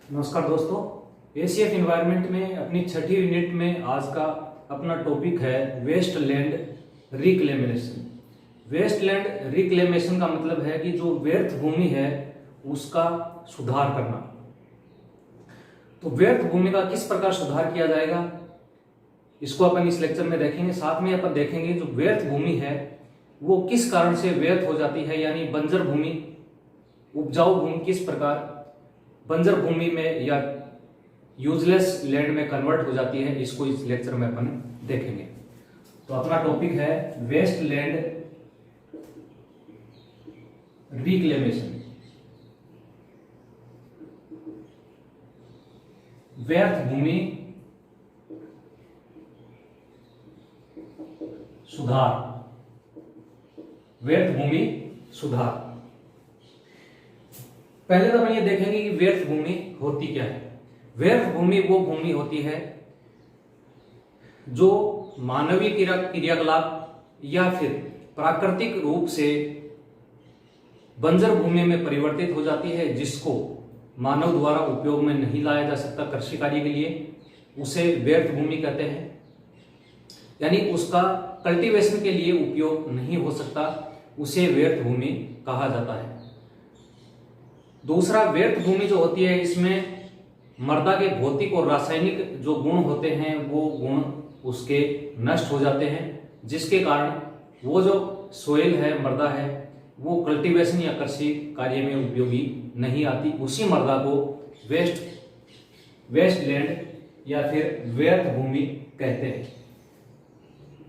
नमस्कार दोस्तों, ACF environment में अपनी छठी यूनिट में आज का अपना टॉपिक है waste land reclamation. Waste land reclamation का मतलब है कि जो व्यर्थ भूमि है उसका सुधार करना। तो व्यर्थ भूमि का किस प्रकार सुधार किया जाएगा इसको अपन इस लेक्चर में देखेंगे। साथ में अपन देखेंगे जो व्यर्थ भूमि है वो किस कारण से व्यर्थ हो जाती है, यानी बंजर भूमि उपजाऊ भूमि किस प्रकार बंजर भूमि में या यूजलेस लैंड में कन्वर्ट हो जाती है, इसको इस लेक्चर में अपन देखेंगे। तो अपना टॉपिक है वेस्ट लैंड रिक्लेमेशन। व्यर्थ भूमि सुधार। व्यर्थ भूमि सुधार। पहले तो हम ये देखेंगे कि व्यर्थ भूमि होती क्या है। व्यर्थ भूमि वो भूमि होती है जो मानवीय क्रियाकलाप या फिर प्राकृतिक रूप से बंजर भूमि में परिवर्तित हो जाती है, जिसको मानव द्वारा उपयोग में नहीं लाया जा सकता कृषि कार्य के लिए, उसे व्यर्थ भूमि कहते हैं। यानी उसका कल्टीवेशन के लिए उपयोग नहीं हो सकता, उसे व्यर्थ भूमि कहा जाता है। दूसरा, व्यर्थ भूमि जो होती है इसमें मृदा के भौतिक और रासायनिक जो गुण होते हैं वो गुण उसके नष्ट हो जाते हैं, जिसके कारण वो जो सोइल है, मृदा है, वो कल्टीवेशन या कृषि कार्य में उपयोगी नहीं आती। उसी मृदा को वेस्ट लैंड या फिर व्यर्थ भूमि कहते हैं।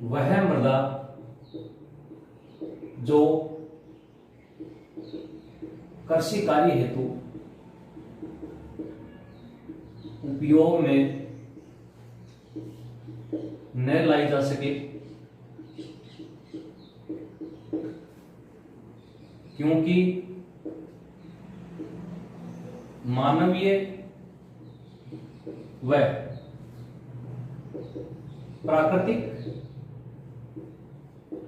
वह मृदा जो कृषि कार्य हेतु उपयोग में न लाई जा सके, क्योंकि मानवीय व प्राकृतिक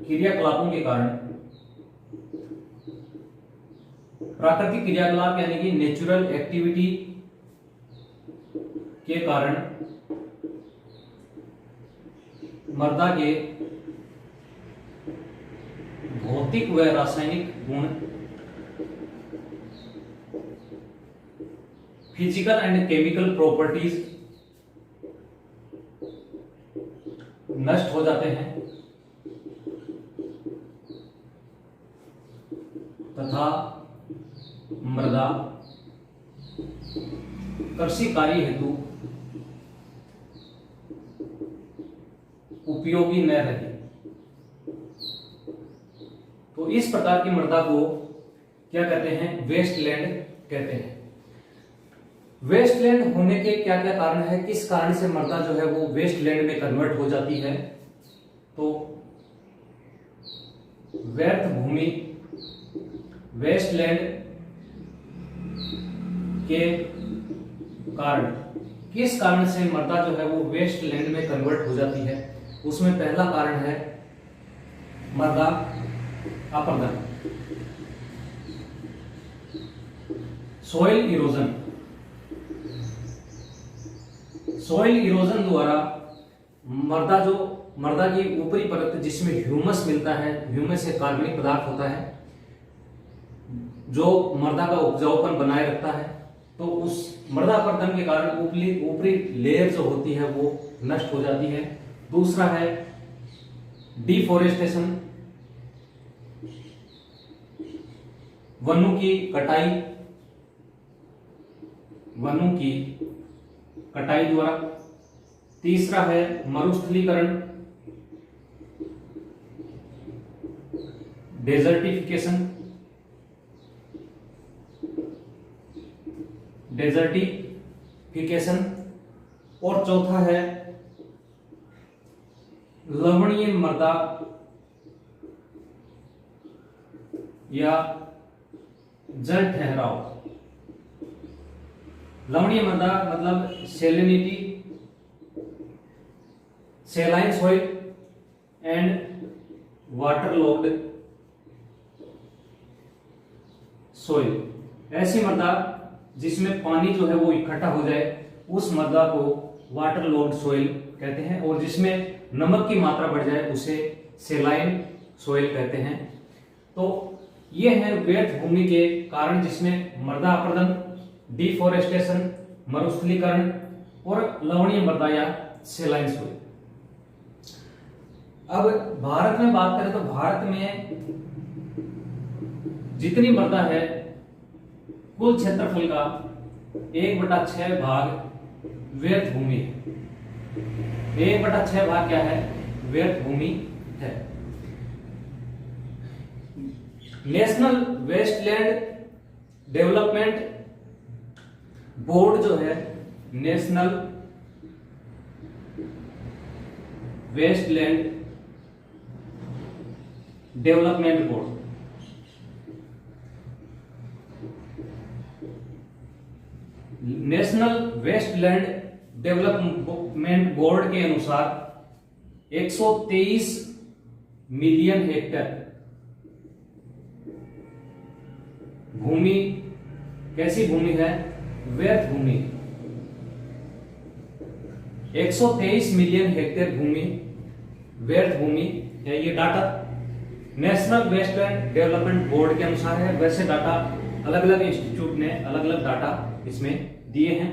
क्रियाकलापों के कारण, प्राकृतिक क्रियाकलाप यानी कि नेचुरल एक्टिविटी के कारण मृदा के भौतिक व रासायनिक गुण, फिजिकल एंड केमिकल प्रॉपर्टीज नष्ट हो जाते हैं तथा मृदा कृषि कार्य हेतु उपयोगी न रहे। तो इस प्रकार की मृदा को क्या कहते हैं? वेस्ट लैंड कहते हैं। वेस्ट लैंड होने के क्या क्या कारण है, किस कारण से मृदा जो है वो वेस्ट लैंड में कन्वर्ट हो जाती है? तो व्यर्थ भूमि वेस्ट लैंड के कारण, किस कारण से मृदा जो है वो वेस्ट लैंड में कन्वर्ट हो जाती है? उसमें पहला कारण है मृदा अपरदन, सॉइल इरोजन। सॉइल इरोजन द्वारा मृदा की ऊपरी परत जिसमें ह्यूमस मिलता है, ह्यूमस एक कार्बनिक पदार्थ होता है जो मृदा का उपजाऊपन बनाए रखता है, तो उस मृदा अपरदन के कारण ऊपरी लेयर जो होती है वो नष्ट हो जाती है। दूसरा है डिफोरेस्टेशन, वनों की कटाई द्वारा। तीसरा है मरुस्थलीकरण, डेजर्टिफिकेशन। और चौथा है लवणीय मृदा या जल ठहराव। लवणीय मृदा मतलब salinity, saline soil and waterlogged soil. ऐसी मृदा जिसमें पानी जो है वो इकट्ठा हो जाए, उस मृदा को वाटर लॉग्ड सॉइल कहते हैं। और जिसमें नमक की मात्रा बढ़ जाए उसे सेलाइन सॉइल कहते हैं। तो ये है व्यर्थ भूमि के कारण, जिसमें मृदा अपरदन, डिफोरेस्टेशन, मरुस्थलीकरण और लवणीय मृदा या सेलाइन सॉइल। अब भारत में बात करें तो भारत में जितनी मृदा है, कुल क्षेत्रफल का 1/6 भाग व्यर्थ भूमि है। 1/6 भाग क्या है? व्यर्थ भूमि है। नेशनल वेस्टलैंड डेवलपमेंट बोर्ड जो है, national wasteland development board, national wasteland development board के अनुसार 123 मिलियन हेक्टेयर भूमि कैसी भूमि है? व्यर्थ भूमि। 123 मिलियन हेक्टेयर भूमि व्यर्थ भूमि है। ये data national wasteland development board के अनुसार है। वैसे डाटा अलग अलग इंस्टीट्यूट ने अलग अलग डाटा इसमें दिए हैं।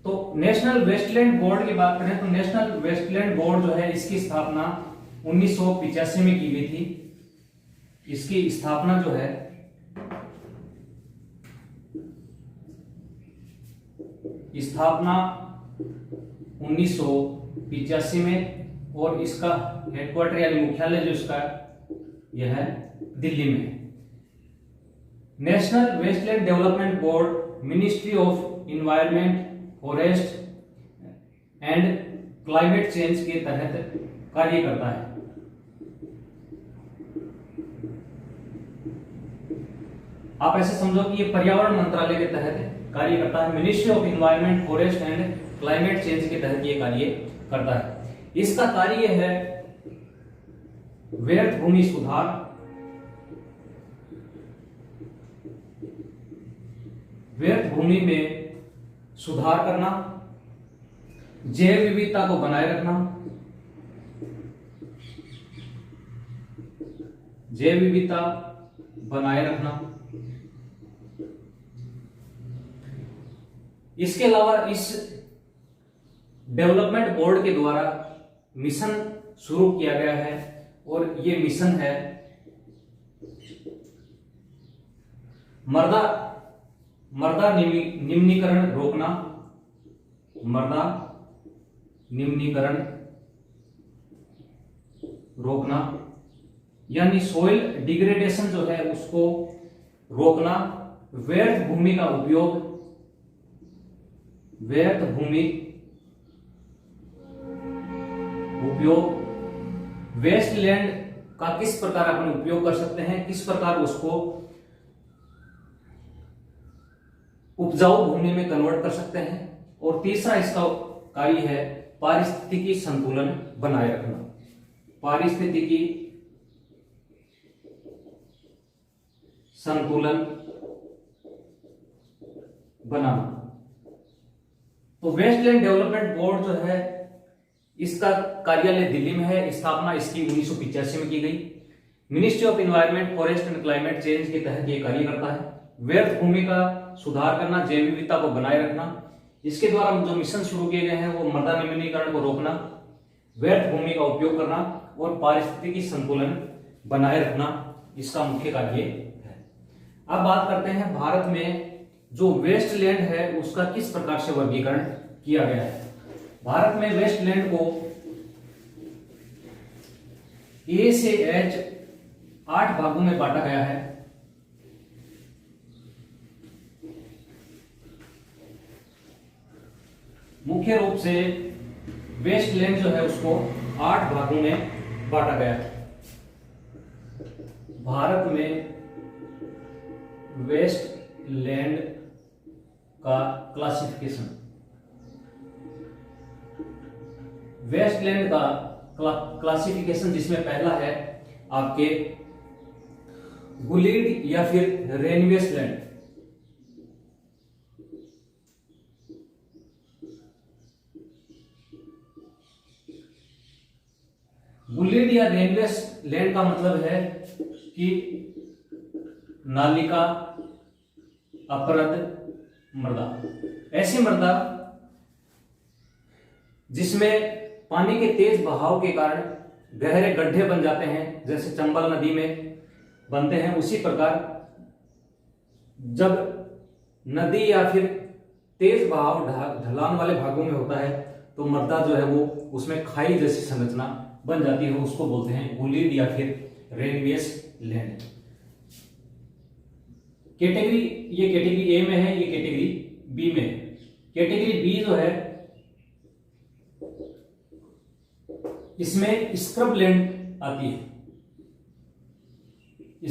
तो नेशनल वेस्टलैंड बोर्ड की बात करें तो नेशनल वेस्टलैंड बोर्ड जो है, इसकी स्थापना 1985 में की गई थी। इसकी स्थापना जो है स्थापना 1985 में, और इसका हेडक्वार्टर यानी मुख्यालय जो इसका यह है दिल्ली में। National wasteland development board ministry of environment, forest and climate change के तहत कार्य करता है। आप ऐसे समझो कि ये पर्यावरण मंत्रालय के तहत कार्य करता है। Ministry of environment, forest and climate change के तहत ये कार्य करता है। इसका कार्य है व्यर्थ भूमि सुधार, व्यर्थ भूमि में सुधार करना, जैव विविधता को बनाए रखना, जैव विविधता बनाए रखना। इसके अलावा इस डेवलपमेंट बोर्ड के द्वारा मिशन शुरू किया गया है, और ये मिशन है मृदा निम्नीकरण रोकना, मृदा निम्नीकरण रोकना, यानी सॉइल डिग्रेडेशन जो है उसको रोकना, व्यर्थ भूमि का उपयोग, व्यर्थ भूमि उपयोग, वेस्टलैंड का किस प्रकार अपन उपयोग कर सकते हैं, किस प्रकार उसको उपजाऊ भूमि में कन्वर्ट कर सकते हैं। और तीसरा इसका कार्य है पारिस्थितिकी संतुलन बनाए रखना, पारिस्थितिकी संतुलन बनाना। तो वेस्टलैंड डेवलपमेंट बोर्ड जो है, इसका कार्यालय दिल्ली में है। स्थापना इसकी 1985 में की गई। Ministry of environment, forest and climate change के तहत ये कार्य करता है। व्यर्थ भूमि का सुधार करना, जैव विविधता को बनाए रखना। इसके द्वारा जो मिशन शुरू किए गए हैं वो मृदा निम्नीकरण को रोकना, व्यर्थ भूमि का उपयोग करना और पारिस्थितिकी संतुलन बनाए रखना, इसका मुख्य कार्य है। अब बात करते हैं भारत में जो वेस्टलैंड है उसका किस प्रकार से वर्गीकरण किया गया है। भारत में वेस्टलैंड को ए से एच 8 भागों में बांटा गया है। मुख्य रूप से वेस्टलैंड जो है उसको 8 भागों में बांटा गया है। भारत में वेस्टलैंड का क्लासिफिकेशन, वेस्टलैंड का क्लासिफिकेशन जिसमें पहला है आपके गुलीड या फिर रेन वेस्टलैंड, वुडेड या रेनलेस लैंड का मतलब है कि नालिका अपरद मृदा, ऐसी मृदा जिसमें पानी के तेज बहाव के कारण गहरे गड्ढे बन जाते हैं, जैसे चंबल नदी में बनते हैं। उसी प्रकार जब नदी या फिर तेज बहाव ढलान वाले भागों में होता है तो मृदा जो है वो उसमें खाई जैसी संरचना बन जाती है, उसको बोलते हैं वुडेड या फिर रेनवेस लैंड। कैटेगरी, ये कैटेगरी ए में है, ये कैटेगरी बी में है। कैटेगरी बी जो है इसमें स्क्रब लैंड आती है,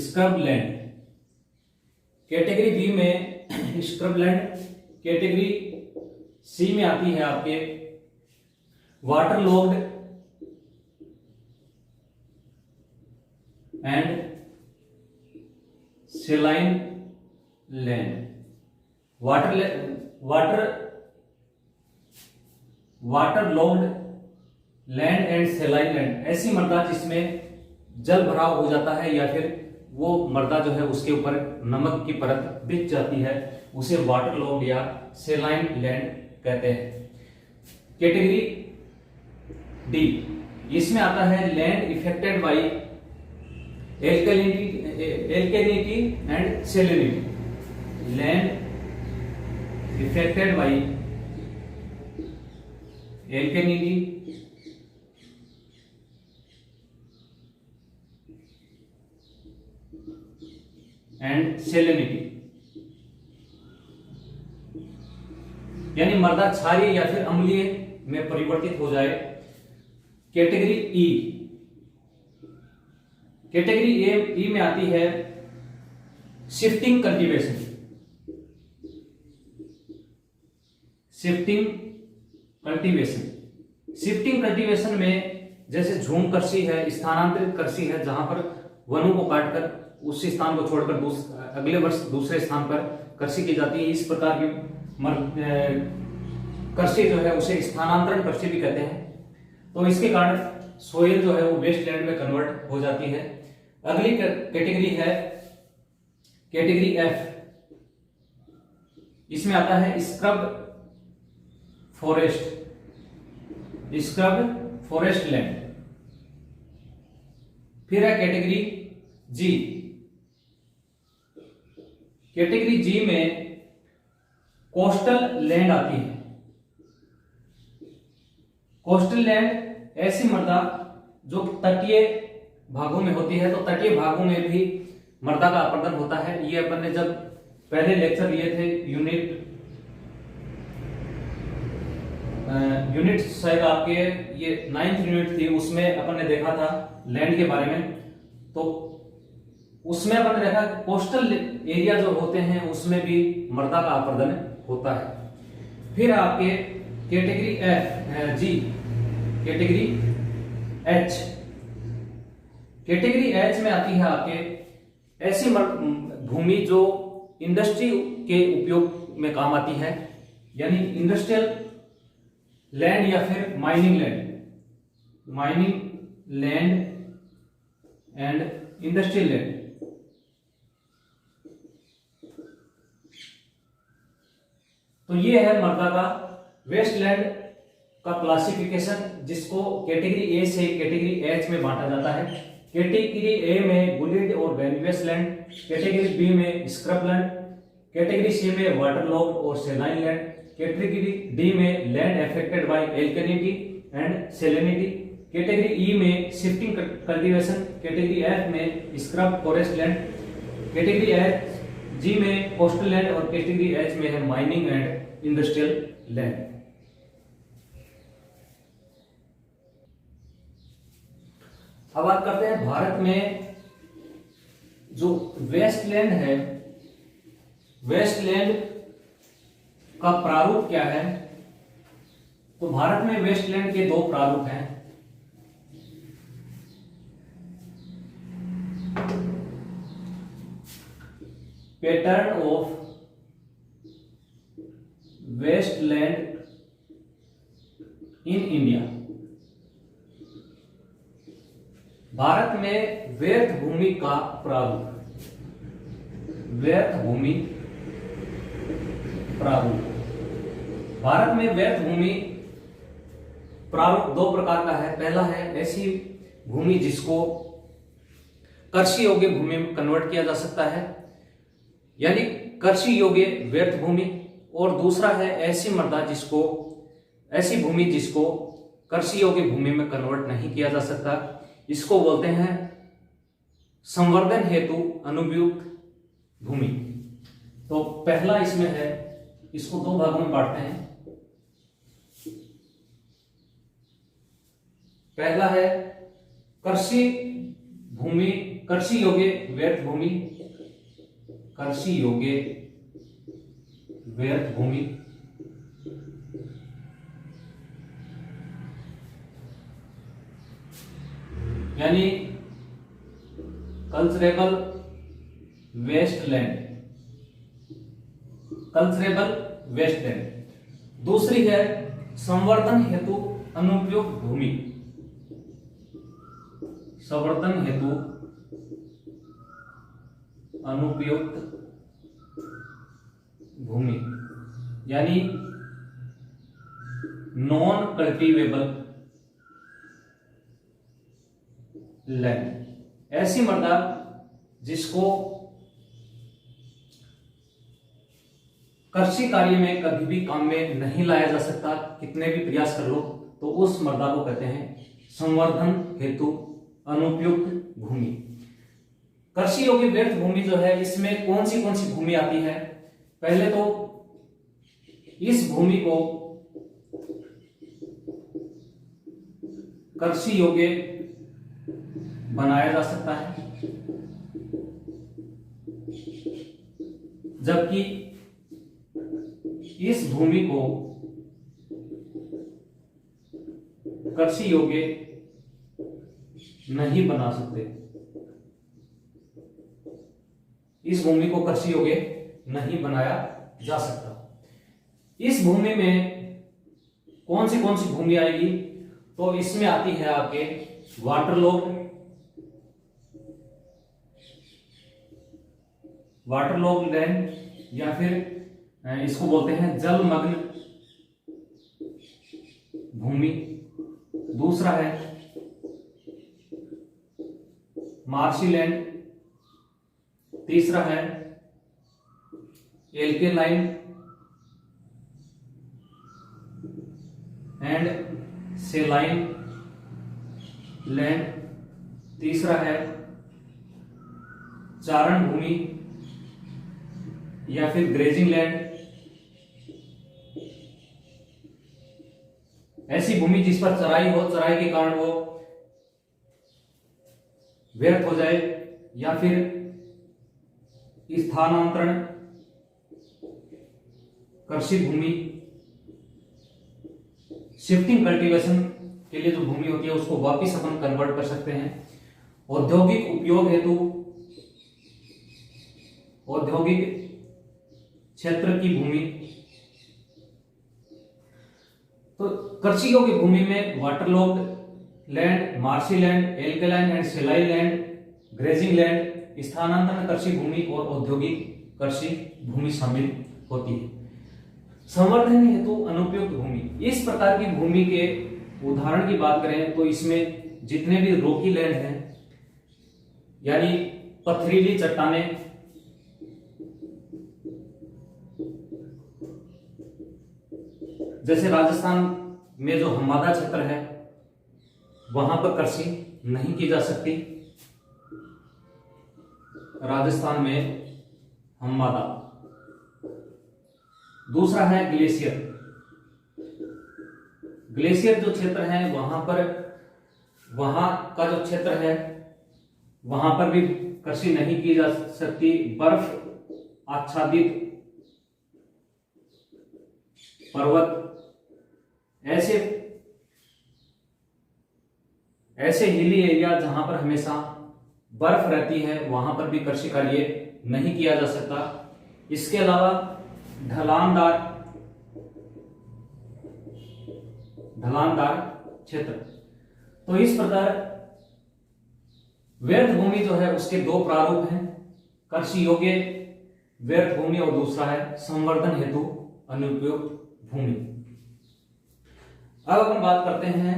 स्क्रब लैंड कैटेगरी बी में स्क्रब लैंड। कैटेगरी सी में आती है आपके water logged and saline land. Water logged land and saline land, ऐसी मृदा जिसमें जल भराव हो जाता है या फिर वो मृदा जो है उसके ऊपर नमक की परत बिछ जाती है, उसे वाटर लॉग्ड या सेलाइन लैंड कहते हैं। कैटेगरी डी, इसमें आता है land affected by alkalinity and salinity. Land affected by alkalinity and salinity, यानी मृदा क्षारीय या फिर अम्लीय में परिवर्तित हो जाए। कैटेगरी ई, कैटेगरी ई में आती है shifting cultivation. Shifting cultivation, shifting cultivation में जैसे झूम कृषि है, स्थानांतरित कृषि है, जहां पर वनों को काटकर उस स्थान को छोड़कर अगले वर्ष दूसरे स्थान पर कृषि की जाती है। इस प्रकार की कृषि जो है उसे स्थानांतरण कृषि भी कहते हैं। तो इसके कारण सोइल जो है वो वेस्टलैंड में कन्वर्ट हो जाती है। अगली कैटेगरी है कैटेगरी एफ, इसमें आता है scrub forest, scrub forest land. फिर है कैटेगरी जी, कैटेगरी जी में कोस्टल लैंड आती है। कोस्टल लैंड ऐसी मृदा जो तटीय भागों में होती है, तो तटीय भागों में भी मृदा का अपरदन होता है। ये अपन ने जब पहले लेक्चर लिए थे यूनिट शायद आपके ये 9th यूनिट थी, उसमें अपन ने देखा था लैंड के बारे में। तो उसमें अपन ने देखा कोस्टल एरिया जो होते हैं उसमें भी मृदा का अपरदन होता है। फिर आपके category F G, category H, category H में आती है आपके ऐसी भूमि जो इंडस्ट्री के उपयोग में काम आती है, यानी इंडस्ट्रियल लैंड या फिर mining land and industrial land. तो ये है मृदा का वेस्टलैंड का क्लासिफिकेशन, जिसको कैटेगरी ए से कैटेगरी एच में बांटा जाता है। कैटेगरी ए में वुडेड और रेनवेस लैंड, कैटेगरी बी में स्क्रब लैंड, कैटेगरी सी में वाटरलॉग्ड और सेलाइन लैंड, कैटेगरी डी में land affected by alkalinity and salinity, category ई में शिफ्टिंग कल्टीवेशन, कैटेगरी एफ में scrub forest land, category H G में कोस्टल लैंड और कैटेगरी एच में है माइनिंग एंड इंडस्ट्रियल लैंड। अब बात करते हैं भारत में जो वेस्टलैंड है, वेस्टलैंड का प्रारूप क्या है। तो भारत में वेस्टलैंड के दो प्रारूप हैं। Pattern of wasteland in India, Bharat में व्यर्थ भूमि का प्रारूप। व्यर्थ भूमि प्रारूप। भारत में व्यर्थ भूमि प्रारूप दो प्रकार का है। पहला है ऐसी भूमि जिसको कृषि योग्य भूमि में कन्वर्ट किया जा सकता है, यानी कृषि योग्य व्यर्थ भूमि। और दूसरा है ऐसी मृदा जिसको ऐसी भूमि जिसको कृषि योग्य भूमि में कन्वर्ट नहीं किया जा सकता, इसको बोलते हैं संवर्धन हेतु अनुपयुक्त भूमि। तो पहला इसमें है, इसको दो भागों में बांटते हैं। पहला है कृषि भूमि, कृषि योग्य व्यर्थ भूमि, कृषि योग्य व्यर्थ भूमि। यानी कल्चरेबल वेस्टलैंड, कल्चरेबल वेस्टलैंड। दूसरी है संवर्धन हेतु अनुपयुक्त भूमि, संवर्धन हेतु अनुपयुक्त भूमि, यानी नॉन कल्टीवेबल लैंड। ऐसी मृदा जिसको कृषि कार्य में कभी भी काम में नहीं लाया जा सकता, कितने भी प्रयास कर लो, तो उस मृदा को कहते हैं संवर्धन हेतु अनुपयुक्त भूमि। कृषि योग्य व्यर्थ भूमि जो है, इसमें कौन सी भूमि आती है? पहले तो इस भूमि को कृषि योग्य बनाया जा सकता है, जबकि इस भूमि को कृषि योग्य नहीं बना सकते। इस भूमि को कृषि योग्य नहीं बनाया जा सकता। इस भूमि में कौन सी भूमि आएगी? तो इसमें आती है आपके वाटरलॉग लैंड, या फिर इसको बोलते हैं जलमग्न भूमि। दूसरा है मार्शी लैंड। तीसरा है एल्केलाइन एंड सेलाइन लैंड। तीसरा है चारण भूमि या फिर ग्रेजिंग लैंड। ऐसी भूमि जिस पर चराई हो, चराई के कारण वो व्यर्थ हो जाए, या फिर स्थानांतरण कृषि भूमि, शिफ्टिंग कल्टीवेशन के लिए जो भूमि होती है उसको वापिस अपन कन्वर्ट कर सकते हैं। औद्योगिक उपयोग हेतु, औद्योगिक क्षेत्र की भूमि। तो कृषि योग्य भूमि में waterlogged land, marshy land, alkaline and saline land, grazing land, स्थानांतरण कृषि भूमि और औद्योगिक कृषि भूमि शामिल होती है। संवर्धन हेतु अनुपयुक्त भूमि, इस प्रकार की भूमि के उदाहरण की बात करें तो इसमें जितने भी रोकी लैंड हैं, यानी पथरीली चट्टानें, जैसे राजस्थान में जो हम्मादा क्षेत्र है वहां पर कृषि नहीं की जा सकती। राजस्थान में हम्मादा। दूसरा है ग्लेशियर। ग्लेशियर जो क्षेत्र है वहां का जो क्षेत्र है वहां पर भी कृषि नहीं की जा सकती। बर्फ आच्छादित पर्वत, ऐसे हिली एरिया जहां पर हमेशा बर्फ रहती है वहां पर भी कृषि कार्य नहीं किया जा सकता। इसके अलावा ढलानदार क्षेत्र। तो इस प्रकार व्यर्थ भूमि जो है उसके दो प्रारूप हैं, कृषि योग्य व्यर्थ भूमि और दूसरा है संवर्धन हेतु अनुपयुक्त भूमि। अब अपन बात करते हैं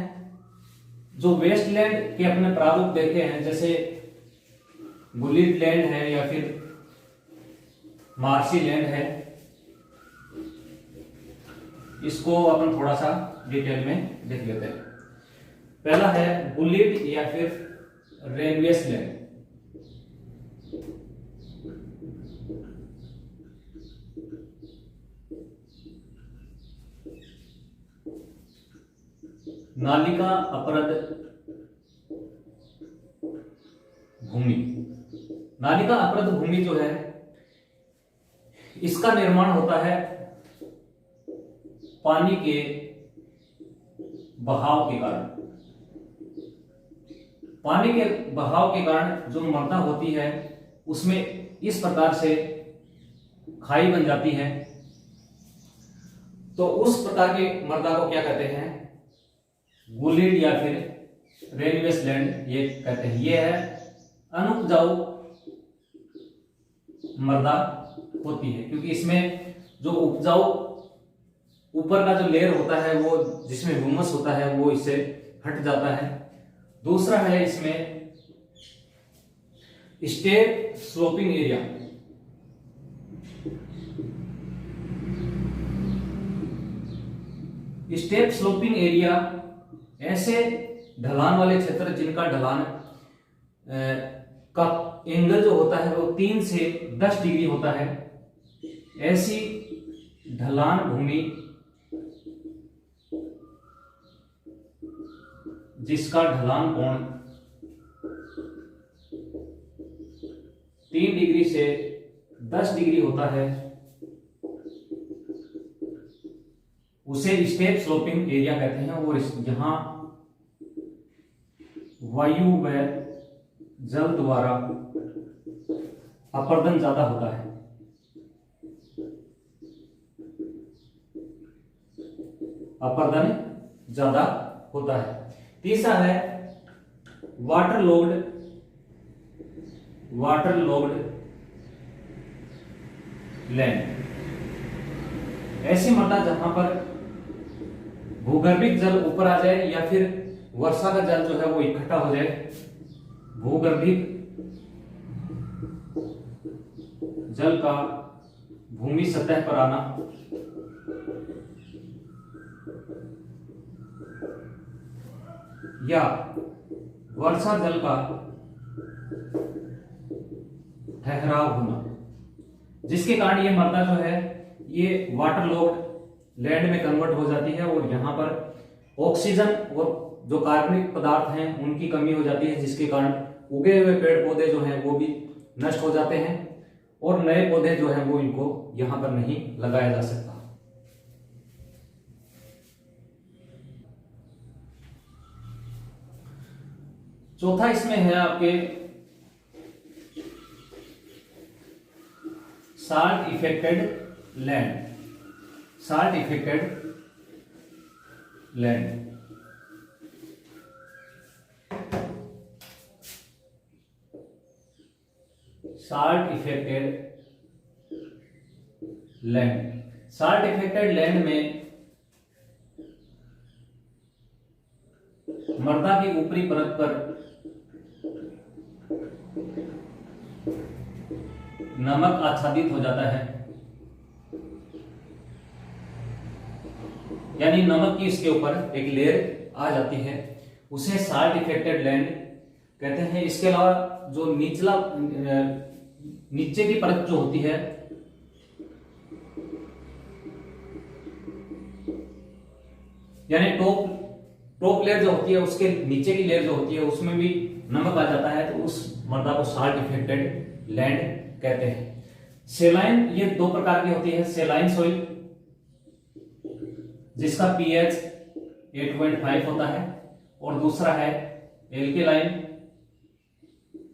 जो वेस्टलैंड के अपने प्रारूप देखे हैं, जैसे गुलिट लैंड है या फिर मार्शी लैंड है, इसको अपन थोड़ा सा डिटेल में देख लेते हैं। पहला है गुलिट या फिर रेनवेस लैंड। नालिका अपरद भूमि। नालिका अपरद भूमि जो है इसका निर्माण होता है पानी के बहाव के कारण। पानी के बहाव के कारण जो मृदा होती है उसमें इस प्रकार से खाई बन जाती है, तो उस प्रकार की मृदा को क्या कहते हैं, गुलिड या फिर रेनवेस लैंड ये कहते हैं। ये है अनुपजाऊ मृदा होती है, क्योंकि इसमें जो उपजाऊ ऊपर का जो लेयर होता है वो जिसमें ह्यूमस होता है वो इससे हट जाता है। दूसरा है इसमें step sloping area. Step sloping area ऐसे ढलान वाले क्षेत्र जिनका ढलान का एंगल जो होता है वो 3 से 10 डिग्री होता है, ऐसी ढलान भूमि जिसका ढलान कोण 3 डिग्री से 10 डिग्री होता है उसे स्टेप स्लोपिंग एरिया कहते हैं। और यहां वायु व जल द्वारा अपर्दन ज्यादा होता है। अपर्दन ज्यादा होता है। तीसरा है वाटर लॉग्ड लैंड। ऐसी मृदा जहां पर भूगर्भिक जल ऊपर आ जाए या फिर वर्षा का जल जो है वो इकट्ठा हो जाए। भूगर्भिक जल का भूमि सतह पर आना, या वर्षा जल का ठहराव होना, जिसके कारण ये मृदा जो है ये वाटर लॉग्ड लैंड में कन्वर्ट हो जाती है और यहाँ पर ऑक्सीजन और जो कार्बनिक पदार्थ हैं उनकी कमी हो जाती है, जिसके कारण उगे हुए पेड़ पौधे जो हैं वो भी नष्ट हो जाते हैं और नए पौधे जो हैं वो इनको यहाँ पर नहीं लगाया जा सकता। चौथा इसमें है आपके salt affected land. Salt affected land salt affected land. Salt affected land में मृदा की ऊपरी परत पर नमक आच्छादित हो जाता है, यानी नमक की इसके ऊपर एक लेयर आ जाती है, उसे साल्ट इफेक्टेड लैंड कहते हैं। इसके अलावा जो नीचे की परत जो होती है यानी टॉप लेयर जो होती है उसके नीचे की लेयर जो होती है उसमें भी नमक आ जाता है, तो उस मृदा को साल्ट इफेक्टेड लैंड कहते हैं। सेलाइन ये दो प्रकार की होती है, सेलाइन सॉइल जिसका पीएच 8.5 होता है और दूसरा है एल्केलाइन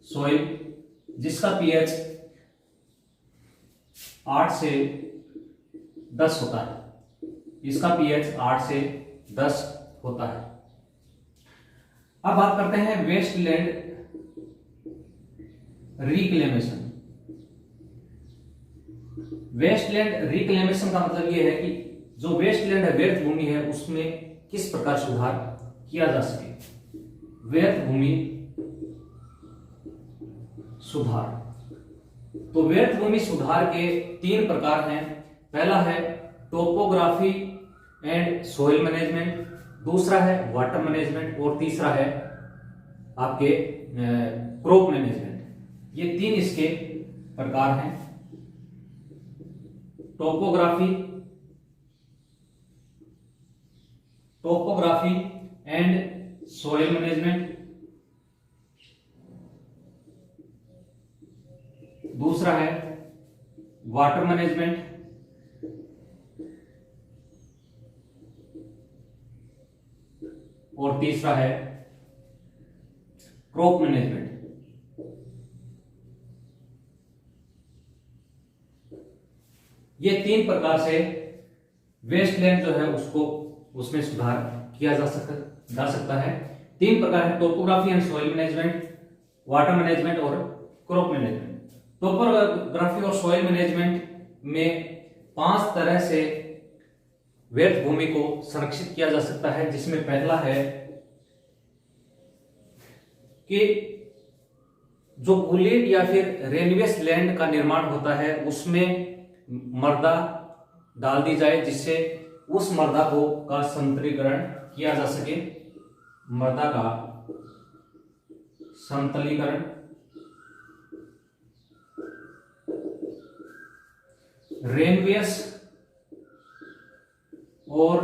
सॉइल जिसका पीएच 8 से 10 होता है। इसका पीएच 8 से 10 होता है। अब बात करते हैं वेस्टलैंड रिक्लेमेशन। वेस्टलैंड रिक्लेमेशन का मतलब यह है कि जो वेस्टलैंड है, व्यर्थ भूमि है, उसमें किस प्रकार सुधार किया जा सके। व्यर्थ भूमि सुधार। तो व्यर्थ भूमि सुधार के 3 प्रकार हैं। पहला है टोपोग्राफी एंड सोइल मैनेजमेंट, दूसरा है वाटर मैनेजमेंट और तीसरा है आपके क्रॉप मैनेजमेंट। ये 3 इसके प्रकार हैं। टोपोग्राफी एंड सोइल मैनेजमेंट, दूसरा है वाटर मैनेजमेंट, और तीसरा है क्रॉप मैनेजमेंट। ये 3 प्रकार से वेस्टलैंड जो है उसको उसमें सुधार किया जा सकता है। 3 प्रकार है, topography and soil management, water management और क्रॉप मैनेजमेंट। टोपोग्राफी और सॉइल मैनेजमेंट में 5 तरह से व्यर्थ भूमि को संरक्षित किया जा सकता है, जिसमें पहला है कि जो बुलेट या फिर रेनवेस लैंड का निर्माण होता है उसमें मृदा डाल दी जाए, जिससे उस मृदा का संतुलीकरण किया जा सके। मृदा का संतुलीकरण, रेनवेस और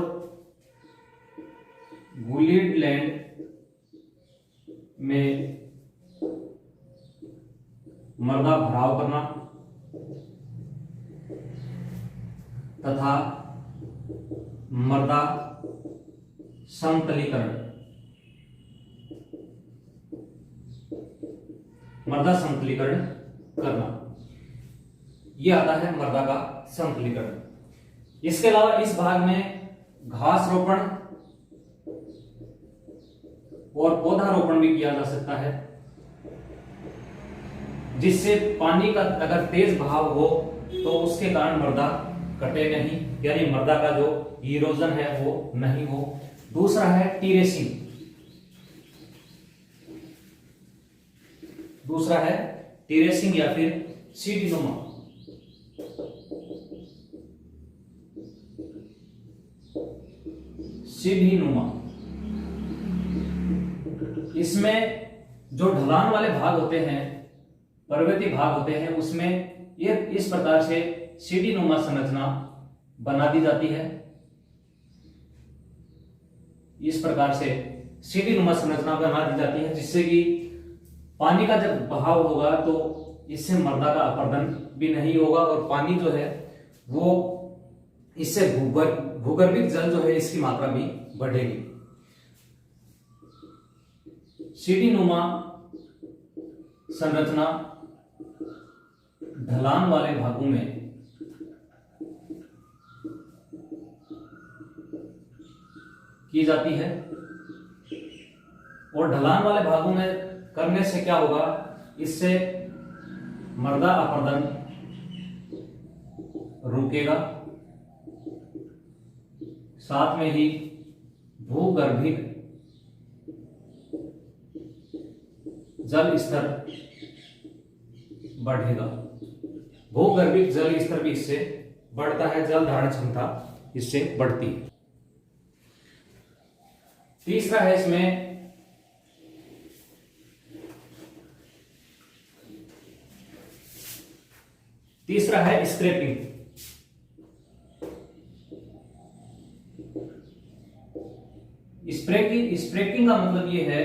बुलेट लैंड में मृदा भराव करना तथा मृदा समतलीकरण। मृदा समतलीकरण करना, यह आता है मृदा का समतलीकरण। इसके अलावा इस भाग में घास रोपण और पौधारोपण भी किया जा सकता है, जिससे पानी का अगर तेज बहाव हो तो उसके कारण मृदा कटे नहीं, यानी मृदा का जो इरोजन है वो नहीं हो। दूसरा है टेरेसिंग। दूसरा है टेरेसिंग या फिर सीढ़ीनुमा। सीढ़ीनुमा, इसमें जो ढलान वाले भाग होते हैं, पर्वतीय भाग होते हैं, उसमें ये इस प्रकार से सीढ़ीनुमा संरचना बना दी जाती है। इस प्रकार से सीढ़ीनुमा संरचना बना दी जाती है, जिससे कि पानी का जब बहाव होगा तो इससे मृदा का अपरदन भी नहीं होगा और पानी जो है वो इससे भूगर्भिक जल जो है इसकी मात्रा भी बढ़ेगी। सीढ़ीनुमा संरचना ढलान वाले भागों में की जाती है, और ढलान वाले भागों में करने से क्या होगा, इससे मृदा अपरदन रुकेगा, साथ में ही भूगर्भिक जल स्तर बढ़ेगा। भूगर्भिक जल स्तर भी इससे बढ़ता है, जल धारण क्षमता इससे बढ़ती है। तीसरा है इसमें स्क्रैपिंग। स्प्रैकिंग का मतलब ये है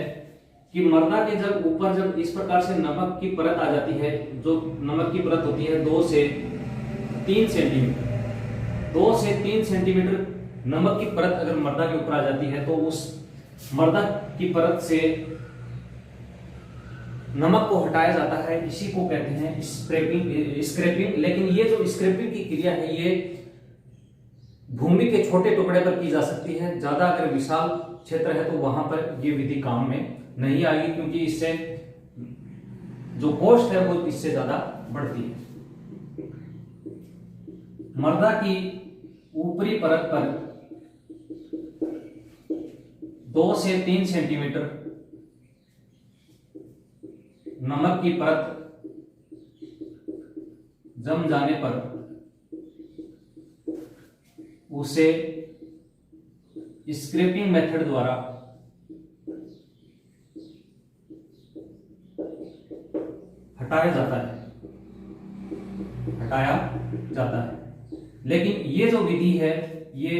कि मृदा के जब ऊपर जब इस प्रकार से नमक की परत आ जाती है, जो नमक की परत होती है 2 से 3 सेंटीमीटर, 2 से 3 सेंटीमीटर नमक की परत अगर मृदा के ऊपर आ जाती है तो उस मृदा की परत से नमक को हटाया जाता है। इसी को कहते हैं स्क्रैपिंग। लेकिन ये जो स्क्रैपिंग की क्रिया है ये भूमि के छोटे टुकड़े पर की जा सकती है। ज्यादा अगर विशाल क्षेत्र है तो वहां पर ये विधि काम में नहीं आएगी, क्योंकि इससे जो कॉस्ट है वो इससे ज्यादा बढ़ती है। मृदा की ऊपरी परत पर 2 से 3 सेंटीमीटर नमक की परत जम जाने पर उसे स्क्रैपिंग मेथड द्वारा हटाया जाता है। लेकिन ये जो विधि है ये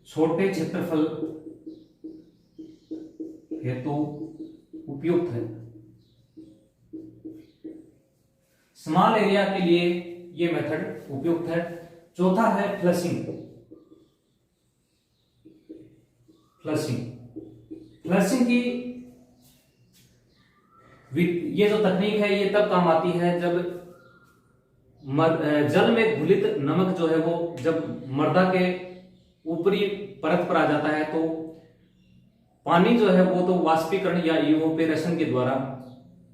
छोटे क्षेत्रफल हेतु उपयुक्त है। स्मॉल एरिया के लिए ये मेथड उपयुक्त है। चौथा है फ्लशिंग। फ्लशिंग की ये जो तकनीक है ये तब काम आती है जब जल में घुलित नमक जो है वो जब मृदा के ऊपरी परत पर आ जाता है तो पानी जो है वो तो वाष्पीकरण या इवोपेरेशन के द्वारा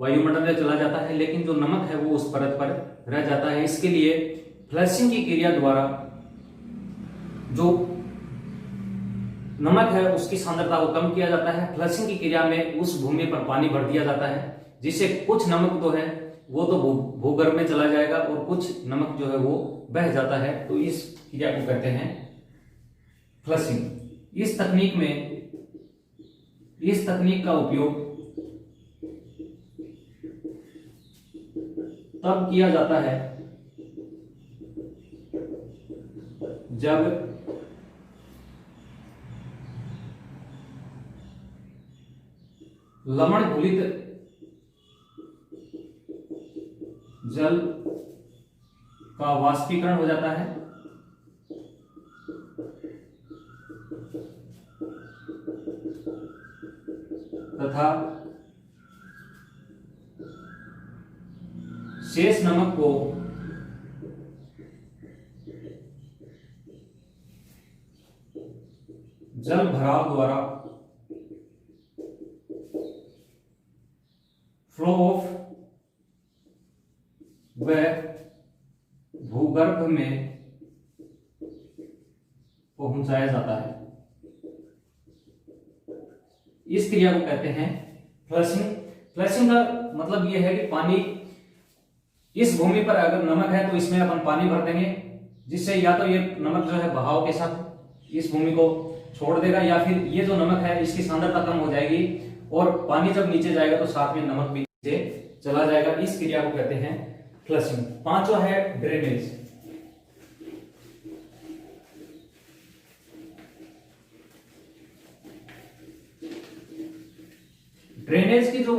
वायुमंडल में चला जाता है, लेकिन जो नमक है वो उस परत पर रह जाता है। इसके लिए फ्लशिंग की क्रिया द्वारा जो नमक है उसकी सांद्रता को कम किया जाता है। फ्लशिंग की क्रिया में उस भूमि पर पानी भर दिया जाता है, जिससे कुछ नमक तो है वो तो भूगर्भ में चला जाएगा और कुछ नमक जो है वो बह जाता है। तो इस क्रिया को कहते हैं फ्लशिंग। इस तकनीक का उपयोग तब किया जाता है जब लवण घुलित जल का वाष्पीकरण हो जाता है तथा शेष नमक को जल भराव द्वारा फ्लो ऑफ व भूगर्भ में पहुंचाया जाता है। इस क्रिया को कहते हैं फ्लशिंग। फ्लशिंग का मतलब यह है कि पानी इस भूमि पर अगर नमक है तो इसमें अपन पानी भर देंगे, जिससे या तो ये नमक जो है बहाव के साथ इस भूमि को छोड़ देगा या फिर ये जो नमक है इसकी सांद्रता कम हो जाएगी और पानी जब नीचे जाएगा तो साथ में नमक भी नीचे चला जाएगा। इस क्रिया को कहते हैं फ्लशिंग। पांचवा है ड्रेनेज। ड्रेनेज की जो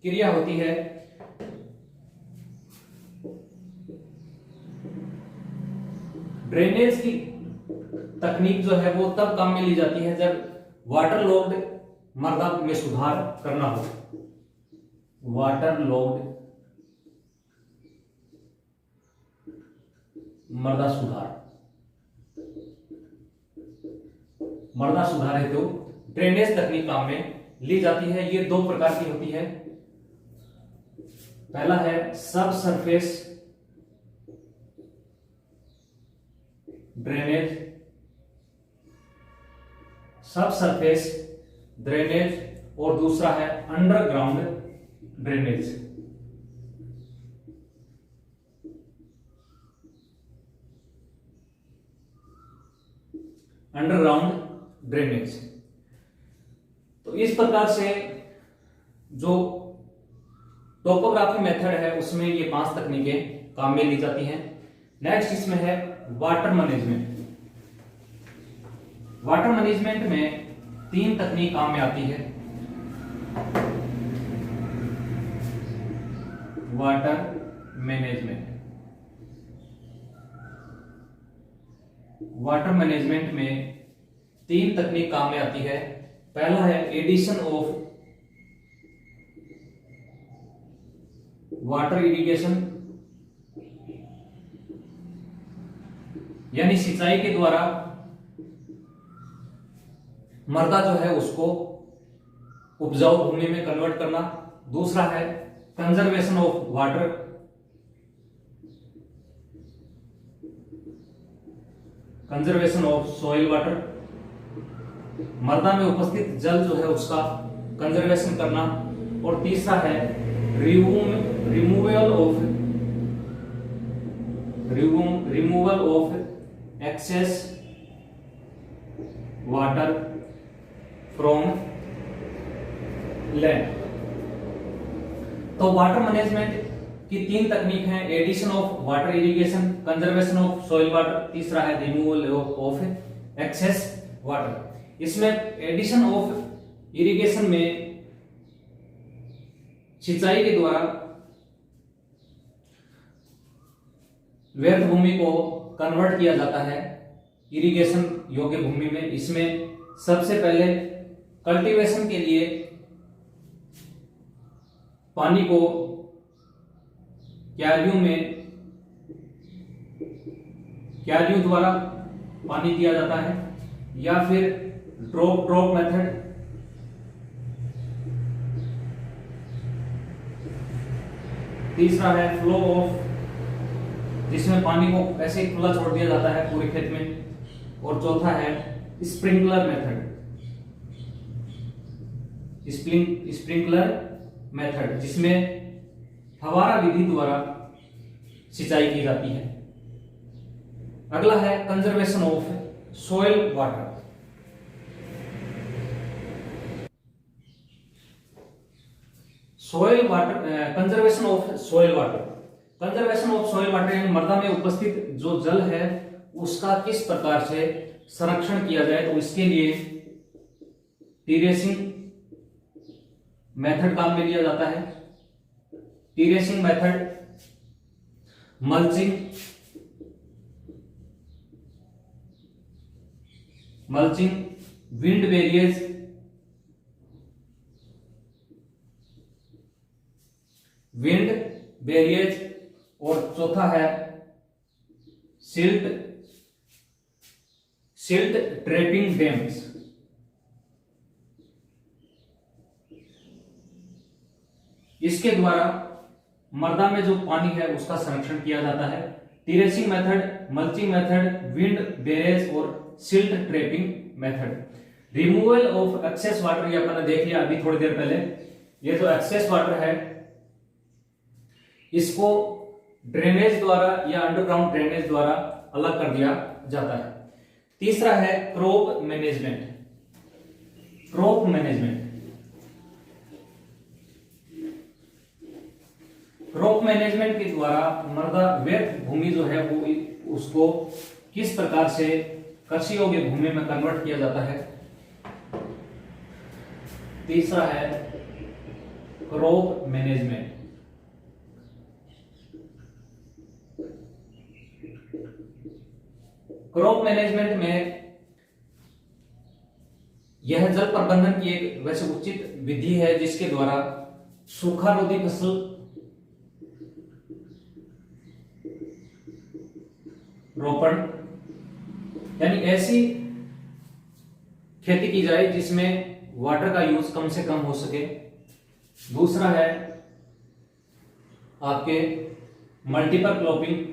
क्रिया होती है ड्रेनेज की तकनीक जो है वो तब काम में ली जाती है जब वाटर लॉग्ड मृदा में सुधार करना हो। वाटर लॉग्ड मृदा सुधार हेतु ड्रेनेज तकनीक काम में ली जाती है। ये दो प्रकार की होती है। पहला है सब सरफेस ड्रेनेज, और दूसरा है अंडरग्राउंड ड्रेनेज। तो इस प्रकार से जो टोपोग्राफी मेथड है उसमें ये 5 तकनीकें काम में ली जाती हैं। नेक्स्ट इसमें है वाटर मैनेजमेंट। वाटर मैनेजमेंट में 3 तकनीक काम में आती है। वाटर मैनेजमेंट में 3 तकनीक काम में आती है। पहला है एडिशन ऑफ वाटर इरिगेशन, यानी सिंचाई के द्वारा मृदा जो है उसको उपजाऊ भूमि में कन्वर्ट करना। दूसरा है conservation of water, conservation of soil water, मृदा में उपस्थित जल जो है उसका कंजर्वेशन करना। और तीसरा है removal of excess water from land. तो वाटर मैनेजमेंट की तीन तकनीक हैं, addition of water irrigation, conservation of soil water, तीसरा है रिमूवल ऑफ एक्सेस वाटर। इसमें एडिशन ऑफ इरिगेशन में सिंचाई के द्वारा व्यर्थ भूमि को कन्वर्ट किया जाता है इरिगेशन योग्य भूमि में। इसमें सबसे पहले कल्टीवेशन के लिए पानी को क्यारियों द्वारा पानी दिया जाता है, या फिर ड्रॉप मेथड, तीसरा है फ्लो ऑफ, जिसमें पानी को ऐसे ही खुला छोड़ दिया जाता है पूरे खेत में, और चौथा है स्प्रिंकलर मेथड, स्प्रिंकलर मेथड जिसमें फवारा विधि द्वारा सिंचाई की जाती है। अगला है conservation of soil water. Soil water, conservation of soil water, conservation of soil water यानी मृदा में उपस्थित जो जल है उसका किस प्रकार से संरक्षण किया जाए, तो इसके लिए टेरेसिंग मेथड काम में लिया जाता है। Terracing method, mulching, wind barriers, और चौथा है सिल्ट ट्रैपिंग डैम्स। इसके द्वारा मृदा में जो पानी है उसका संरक्षण किया जाता है। Terracing method, mulching method, wind barriers और silt trapping method. Removal of excess water ये अपन ने देख लिया अभी थोड़ी देर पहले। ये जो एक्सेस वाटर है इसको ड्रेनेज द्वारा या अंडरग्राउंड ड्रेनेज द्वारा अलग कर दिया जाता है। तीसरा है क्रॉप मैनेजमेंट। क्रॉप मैनेजमेंट के द्वारा मृदा व्यर्थ भूमि जो है वो उसको किस प्रकार से कृषि योग्य भूमि में कन्वर्ट किया जाता है। तीसरा है क्रॉप मैनेजमेंट। क्रॉप मैनेजमेंट में यह जल प्रबंधन की एक वैसे उचित विधि है जिसके द्वारा सूखा रोधी फसल रोपण यानी ऐसी खेती की जाए जिसमें वाटर का यूज कम से कम हो सके। दूसरा है आपके मल्टीपल क्रॉपिंग।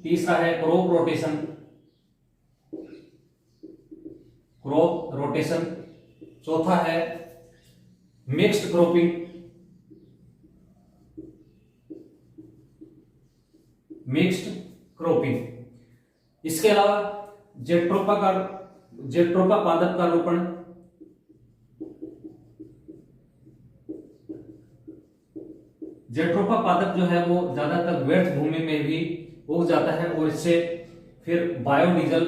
तीसरा है क्रॉप रोटेशन। चौथा है मिक्स्ड क्रॉपिंग। इसके अलावा जेट्रोपा पादप का रोपण, जेट्रोपा पादप जो है वो ज्यादातर व्यर्थ भूमि में भी उग जाता है और इससे फिर बायोडीजल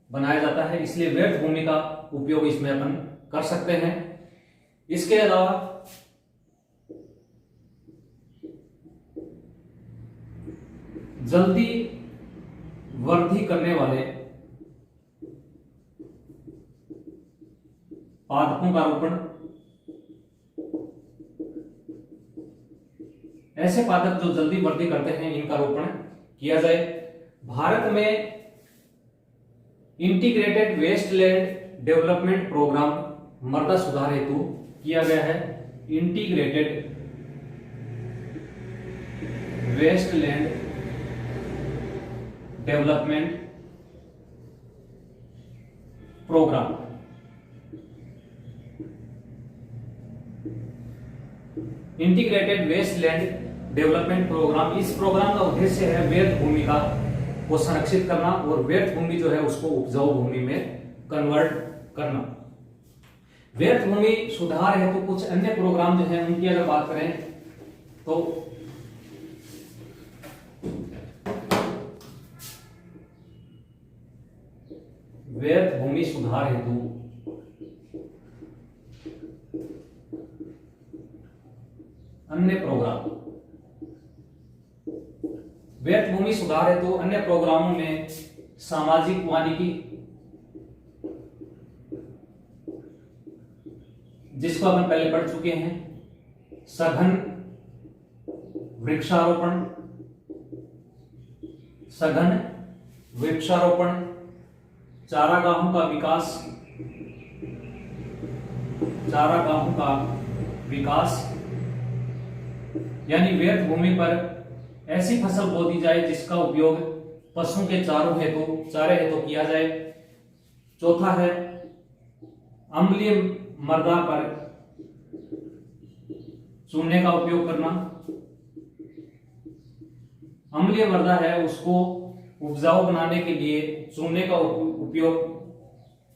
बनाया जाता है, इसलिए व्यर्थ भूमि का उपयोग इसमें अपन कर सकते हैं। इसके अलावा जल्दी वृद्धि करने वाले पादपों का रोपण, ऐसे पादप जो जल्दी वृद्धि करते हैं इनका रोपण किया जाए। भारत में इंटीग्रेटेड वेस्टलैंड डेवलपमेंट प्रोग्राम मृदा सुधार हेतु किया गया है। Integrated wasteland development programme. Integrated wasteland development programme, इस प्रोग्राम का उद्देश्य है व्यर्थ भूमि को संरक्षित करना और व्यर्थ भूमि जो है उसको उपजाऊ भूमि में कन्वर्ट करना। व्यर्थ भूमि सुधार है तो कुछ अन्य प्रोग्राम जो है उनकी अगर बात करें तो व्यर्थ भूमि सुधार हेतु अन्य प्रोग्राम, व्यर्थ भूमि सुधार हेतु अन्य प्रोग्रामों में सामाजिक वानिकी, जिसको अपन पहले पढ़ चुके हैं, सघन वृक्षारोपण, सघन वृक्षारोपण, चारागाहों का विकास, चारागाहों का विकास, यानी व्यर्थ भूमि पर ऐसी फसल बो दी जाए जिसका उपयोग पशुओं के चारे हेतु किया जाए। चौथा है अम्लीय मृदा पर चूने का उपयोग करना। अम्लीय मृदा है उसको उपजाऊ बनाने के लिए चूने का उपयोग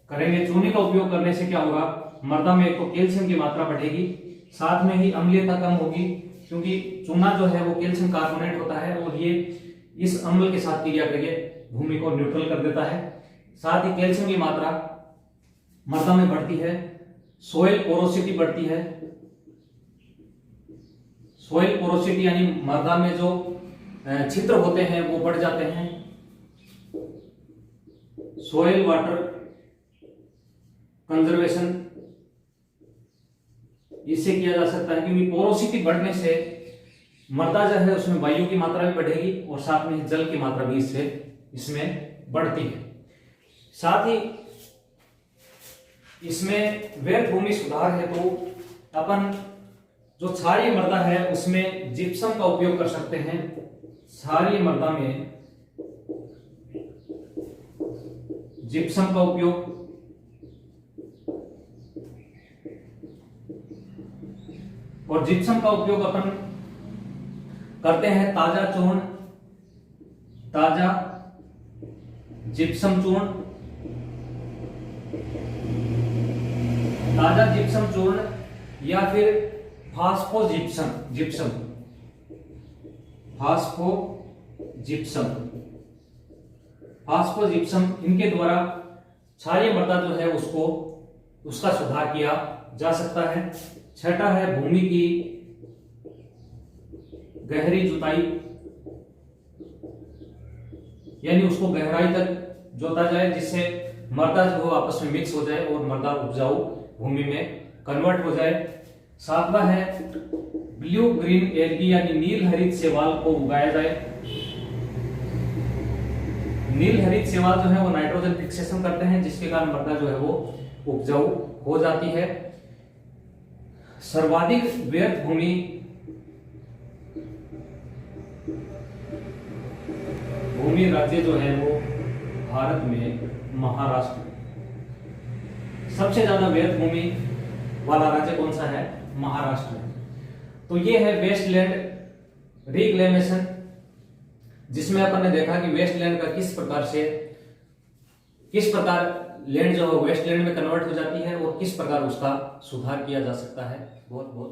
करेंगे। चूने का उपयोग करने से क्या होगा, मृदा में एक तो कैल्शियम की मात्रा बढ़ेगी, साथ में ही अम्लीयता कम होगी, क्योंकि चूना जो है वो कैल्शियम कार्बोनेट होता है और ये इस अम्ल के साथ क्रिया करके भूमि को न्यूट्रल कर देता है। साथ ही कैल्शियम की मात्रा मृदा में बढ़ती है, सोइल पोरोसिटी बढ़ती है। सोइल पोरोसिटी यानी मृदा में जो छिद्र होते हैं वो बढ़ जाते हैं। सोइल वाटर कंजर्वेशन इससे किया जा सकता है, क्योंकि पोरोसिटी बढ़ने से मृदा जो है उसमें वायु की मात्रा भी बढ़ेगी और साथ में जल की मात्रा भी इसमें बढ़ती है। साथ ही इसमें व्यर्थ भूमि सुधार है तो अपन जो क्षारीय मृदा है उसमें जिप्सम का उपयोग कर सकते हैं। क्षारीय मृदा में जिप्सम का उपयोग, और जिप्सम का उपयोग अपन करते हैं ताजा चूर्ण, ताजा जिप्सम चूर्ण, ताजा जिप्सम चूर्ण या फिर फास्फोजिप्सम, जिप्सम, फास्फोजिप्सम, फास्फोजिप्सम, इनके द्वारा क्षारीय मृदा जो है उसका सुधार किया जा सकता है। छठा है भूमि की गहरी जुताई, यानी उसको गहराई तक जोता जाए जिससे मृदा जो आपस में मिक्स हो जाए और मृदा उपजाऊ भूमि में कन्वर्ट हो जाए। सातवां है ब्लू ग्रीन एल्गी यानी नील हरित शैवाल को उगाया जाए। नील हरित शैवाल जो है वो नाइट्रोजन फिक्सेशन करते हैं जिसके कारण मृदा जो है वो उपजाऊ हो जाती है। सर्वाधिक व्यर्थ भूमि राज्य जो है वो भारत में महाराष्ट्र। सबसे ज्यादा व्यर्थ भूमि वाला राज्य कौन सा है, महाराष्ट्र। तो ये है वेस्टलैंड रिक्लेमेशन, जिसमें अपन ने देखा कि वेस्टलैंड का किस प्रकार लैंड जो है वेस्टलैंड में कन्वर्ट हो जाती है और किस प्रकार उसका सुधार किया जा सकता है। बहुत बहुत